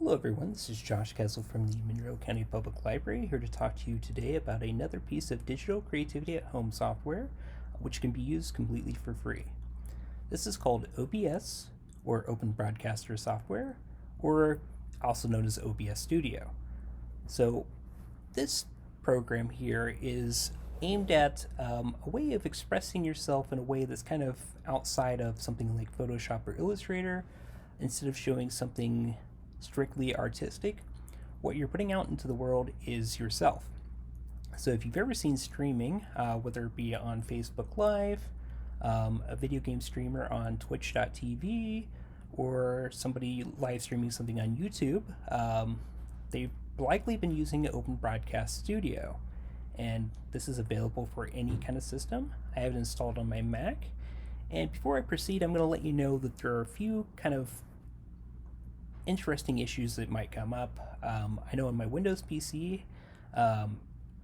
Hello everyone, this is Josh Kessel from the Monroe County Public Library, here to talk to you today about another piece of digital creativity at home software which can be used completely for free. This is called OBS, or Open Broadcaster Software, or also known as OBS Studio. So this program here is aimed at a way of expressing yourself in a way that's kind of outside of something like Photoshop or Illustrator. Instead of showing something strictly artistic, what you're putting out into the world is yourself. So if you've ever seen streaming, whether it be on Facebook Live, a video game streamer on twitch.tv, or somebody live streaming something on YouTube, they've likely been using Open Broadcast Studio. And this is available for any kind of system. I have it installed on my Mac. And before I proceed, I'm going to let you know that there are a few kind of interesting issues that might come up. I know on my Windows PC, I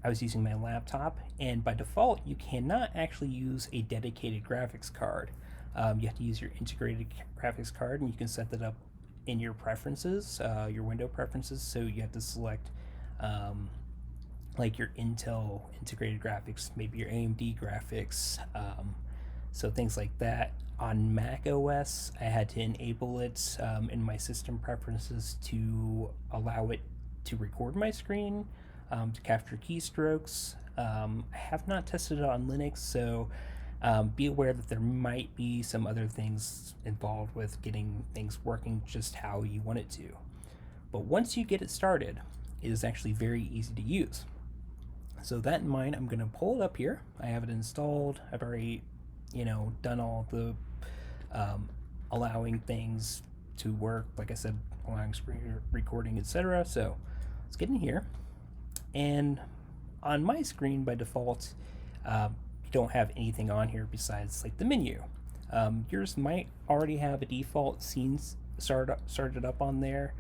was using my laptop, and by default, you cannot actually use a dedicated graphics card. You have to use your integrated graphics card, and you can set that up in your preferences, your window preferences. So you have to select like your Intel integrated graphics, maybe your AMD graphics, so things like that. On Mac OS, I had to enable it in my system preferences to allow it to record my screen, to capture keystrokes. I have not tested it on Linux, so be aware that there might be some other things involved with getting things working just how you want it to. But once you get it started, it is actually very easy to use. So that in mind, I'm going to pull it up here. I have it installed. I've already done all the allowing things to work, like I said, allowing screen recording, etc. So let's get in here. And on my screen by default, you don't have anything on here besides like the menu. Yours might already have a default scene started up on there,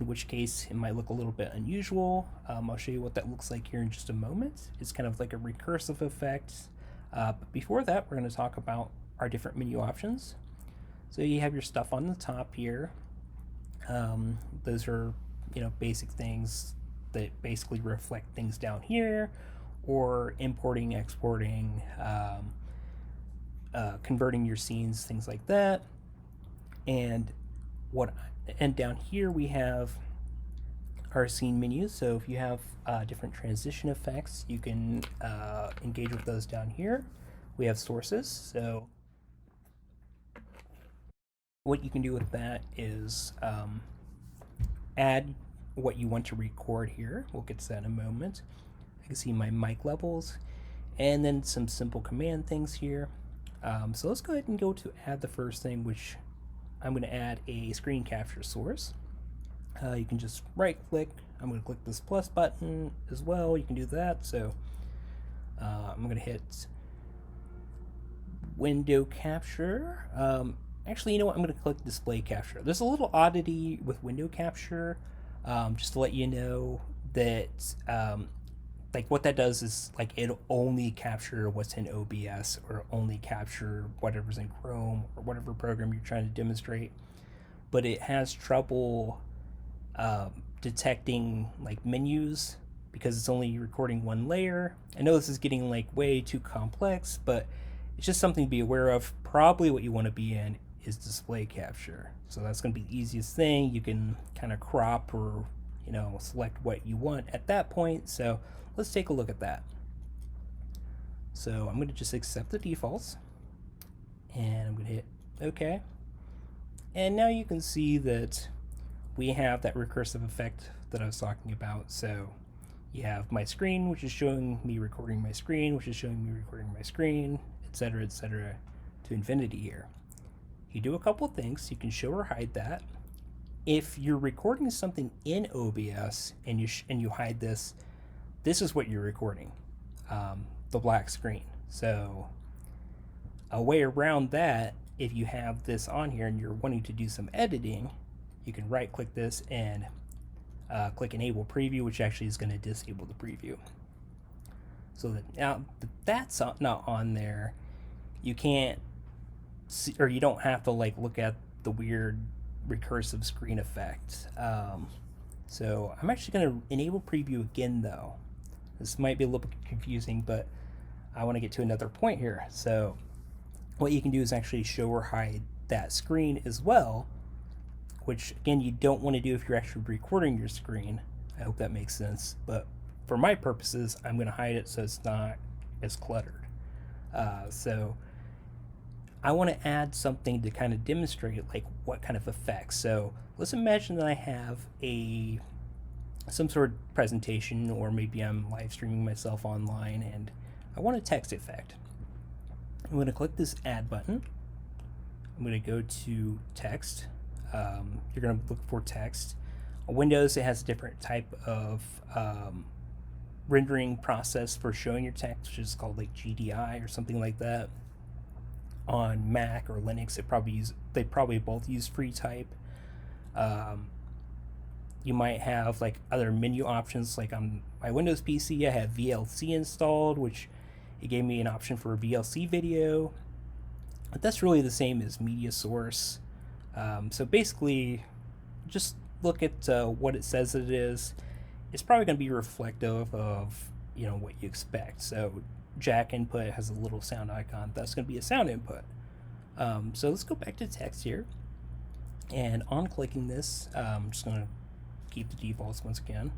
in which case it might look a little bit unusual. I'll show you what that looks like here in just a moment. It's kind of like a recursive effect. But before that, we're going to talk about our different menu options. So you have your stuff on the top here. Those are basic things that basically reflect things down here, or importing, exporting, converting your scenes, things like that. And down here we have our scene menus. So if you have different transition effects, you can engage with those down here. We have sources. So what you can do with that is add what you want to record here. We'll get to that in a moment. I can see my mic levels, and then some simple command things here. So let's go ahead and go to add the first thing, which I'm going to add a screen capture source. You can just right click. I'm going to click this plus button as well. You can do that. So I'm going to hit window capture. Actually, you know what? I'm going to click display capture. There's a little oddity with window capture, just to let you know that like what that does is like it'll only capture what's in OBS, or only capture whatever's in Chrome or whatever program you're trying to demonstrate, but it has trouble detecting like menus because it's only recording one layer. I know this is getting like way too complex, but it's just something to be aware of. Probably what you want to be in is display capture. So that's going to be the easiest thing. You can kind of crop or select what you want at that point. So let's take a look at that. So I'm going to just accept the defaults, and I'm going to hit OK. And now you can see that we have that recursive effect that I was talking about. So you have my screen, which is showing me recording my screen, which is showing me recording my screen, etc., to infinity here. You do a couple things. You can show or hide that. If you're recording something in OBS and you hide this, this is what you're recording, the black screen. So a way around that, if you have this on here and you're wanting to do some editing, you can right click this and click enable preview, which actually is going to disable the preview. So that now that that's not on there, you can't see, or you don't have to like look at the weird recursive screen effect. So I'm actually going to enable preview again though. This might be a little bit confusing, but I want to get to another point here. So what you can do is actually show or hide that screen as well, which again you don't want to do if you're actually recording your screen. I hope that makes sense, but for my purposes I'm going to hide it so it's not as cluttered. So I want to add something to kind of demonstrate like what kind of effects. So let's imagine that I have some sort of presentation, or maybe I'm live streaming myself online and I want a text effect. I'm going to click this add button. I'm going to go to text. You're going to look for text. On Windows, it has a different type of rendering process for showing your text, which is called like GDI or something like that. On Mac or Linux, they probably both use FreeType. You might have like other menu options, like on my Windows PC I have VLC installed, which it gave me an option for a VLC video, but that's really the same as media source. So basically just look at what it says it is. It's probably going to be reflective of what you expect. So jack input has a little sound icon, that's going to be a sound input. So let's go back to text here, and on clicking this, I'm just going to keep the defaults once again.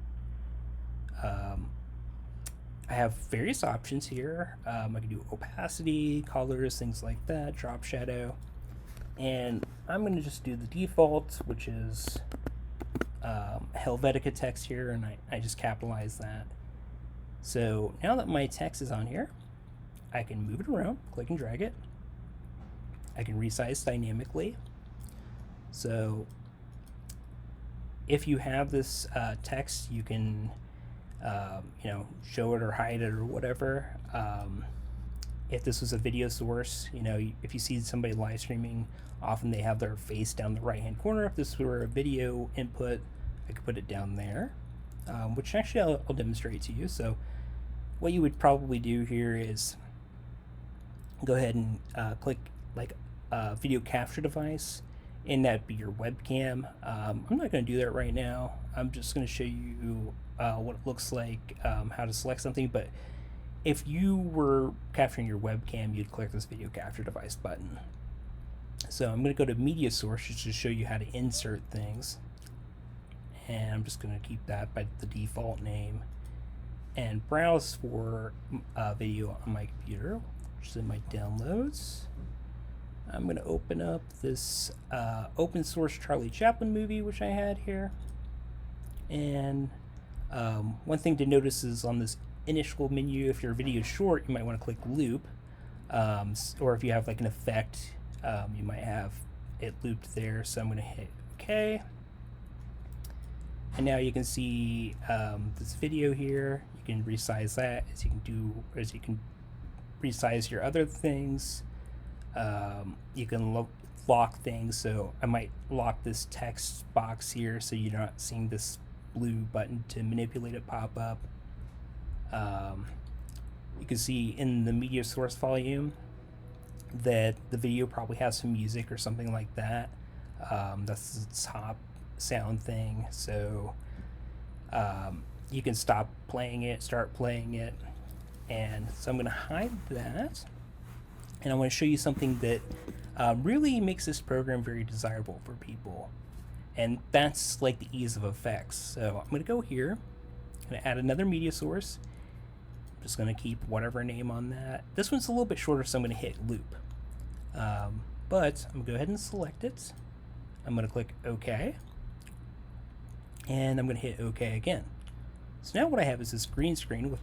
I have various options here. I can do opacity, colors, things like that, drop shadow, and I'm going to just do the default, which is Helvetica text here, and I just capitalize that. So now that my text is on here, I can move it around, click and drag it. I can resize dynamically. So if you have this text, you can show it or hide it or whatever. If this was a video source, if you see somebody live streaming, often they have their face down the right hand corner. If this were a video input, I could put it down there, which actually I'll demonstrate to you. So what you would probably do here is go ahead and click like a video capture device, and that'd be your webcam. I'm not going to do that right now. I'm just going to show you what it looks like, how to select something. But if you were capturing your webcam, you'd click this video capture device button. So I'm going to go to media source just to show you how to insert things, and I'm just going to keep that by the default name and browse for video on my computer, which is in my downloads. I'm going to open up this open source Charlie Chaplin movie, which I had here. And one thing to notice is on this initial menu, if your video is short, you might want to click loop. Or if you have like an effect, you might have it looped there. So I'm going to hit OK. And now you can see this video here. You can resize that as you can resize your other things. You can lock things, so I might lock this text box here so you're not seeing this blue button to manipulate it pop up. You can see in the media source volume that the video probably has some music or something like that. That's the top sound thing, so you can stop playing it, start playing it. And so I'm going to hide that, and I want to show you something that really makes this program very desirable for people, and that's like the ease of effects. So I'm going to go here, I'm going to add another media source. I'm just going to keep whatever name on that. This one's a little bit shorter, so I'm going to hit loop, but I'm going to go ahead and select it. I'm going to click OK, and I'm going to hit OK again. So now what I have is this green screen with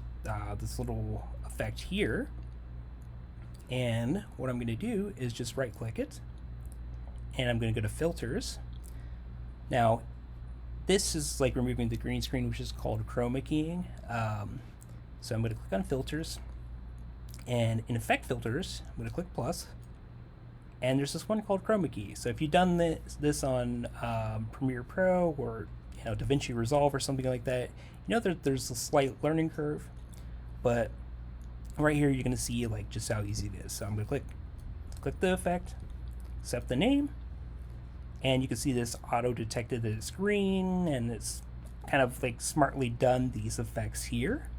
this little effect here, and what I'm going to do is just right click it, and I'm going to go to filters. Now this is like removing the green screen, which is called chroma keying. So I'm going to click on filters, and in effect filters I'm going to click plus, and there's this one called chroma key. So if you've done this on Premiere Pro or DaVinci Resolve or something like that, there's a slight learning curve, but right here you're going to see like just how easy it is. So I'm going to click the effect, accept the name, And you can see this auto detected the screen, and it's kind of like smartly done these effects here.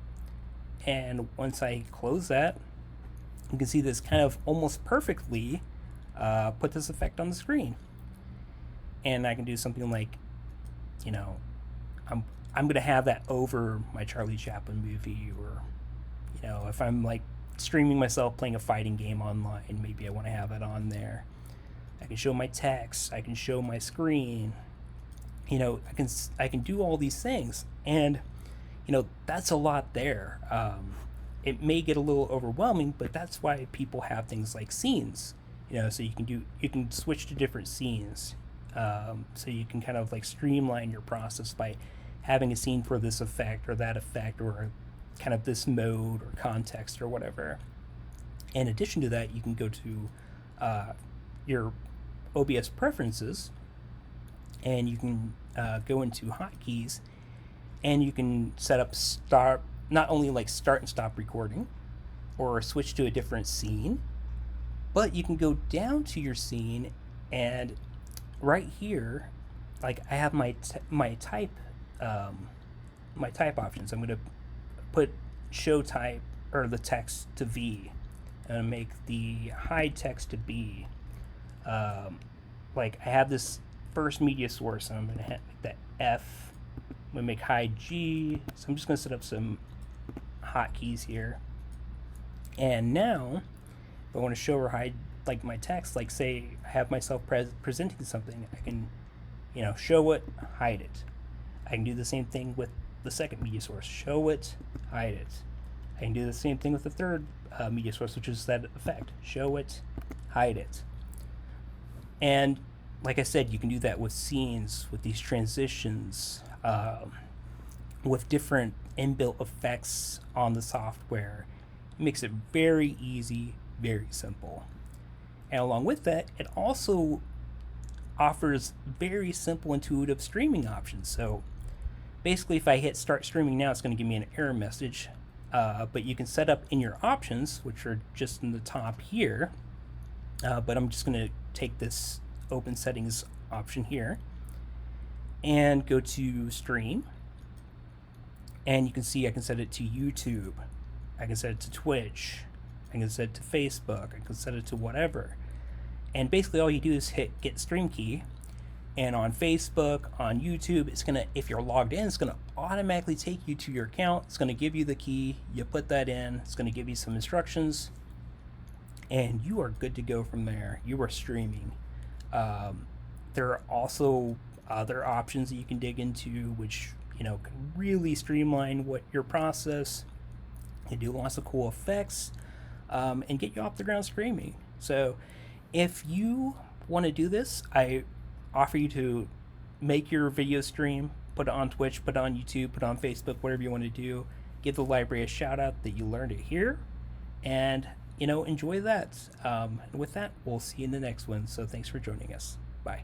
And once I close that, you can see this kind of almost perfectly put this effect on the screen. And I can do something like, you know, I'm gonna have that over my Charlie Chaplin movie, or, you know, if I'm like streaming myself playing a fighting game online, maybe I want to have it on there. I can show my text, I can show my screen, you know, I can do all these things, and you know, that's a lot there. It may get a little overwhelming, but that's why people have things like scenes, you know, so you can switch to different scenes, so you can kind of like streamline your process by having a scene for this effect or that effect, or kind of this mode or context or whatever. In addition to that, you can go to your OBS preferences, and you can go into hotkeys, and you can set up not only like start and stop recording, or switch to a different scene, but you can go down to your scene, and right here, like I have my type options. I'm going to put show type, or the text, to V, and make the hide text to B. Like I have this first media source, and I'm going to make that F. I'm going to make hide G. So I'm just going to set up some hotkeys here. And now, if I want to show or hide like my text, like say I have myself presenting something, I can, you know, show it, hide it. I can do the same thing with the second media source, show it, hide it. I can do the same thing with the third media source, which is that effect, show it, hide it. And like I said, you can do that with scenes, with these transitions, with different inbuilt effects on the software. It makes it very easy, very simple. And along with that, it also offers very simple, intuitive streaming options. So basically, if I hit start streaming now, it's going to give me an error message. But you can set up in your options, which are just in the top here. But I'm just going to take this open settings option here and go to stream. And you can see I can set it to YouTube. I can set it to Twitch. I can set it to Facebook. I can set it to whatever. And basically all you do is hit get stream key. And on Facebook, on YouTube, it's gonna, if you're logged in, it's gonna automatically take you to your account. It's gonna give you the key. You put that in. It's gonna give you some instructions, and you are good to go from there. You are streaming. There are also other options that you can dig into, which, you know, can really streamline what your process. They do lots of cool effects, and get you off the ground streaming. So if you want to do this, I offer you to make your video stream, put it on Twitch, put it on YouTube, put it on Facebook, whatever you want to do. Give the library a shout out that you learned it here, and, you know, enjoy that. And with that, we'll see you in the next one. So thanks for joining us. Bye.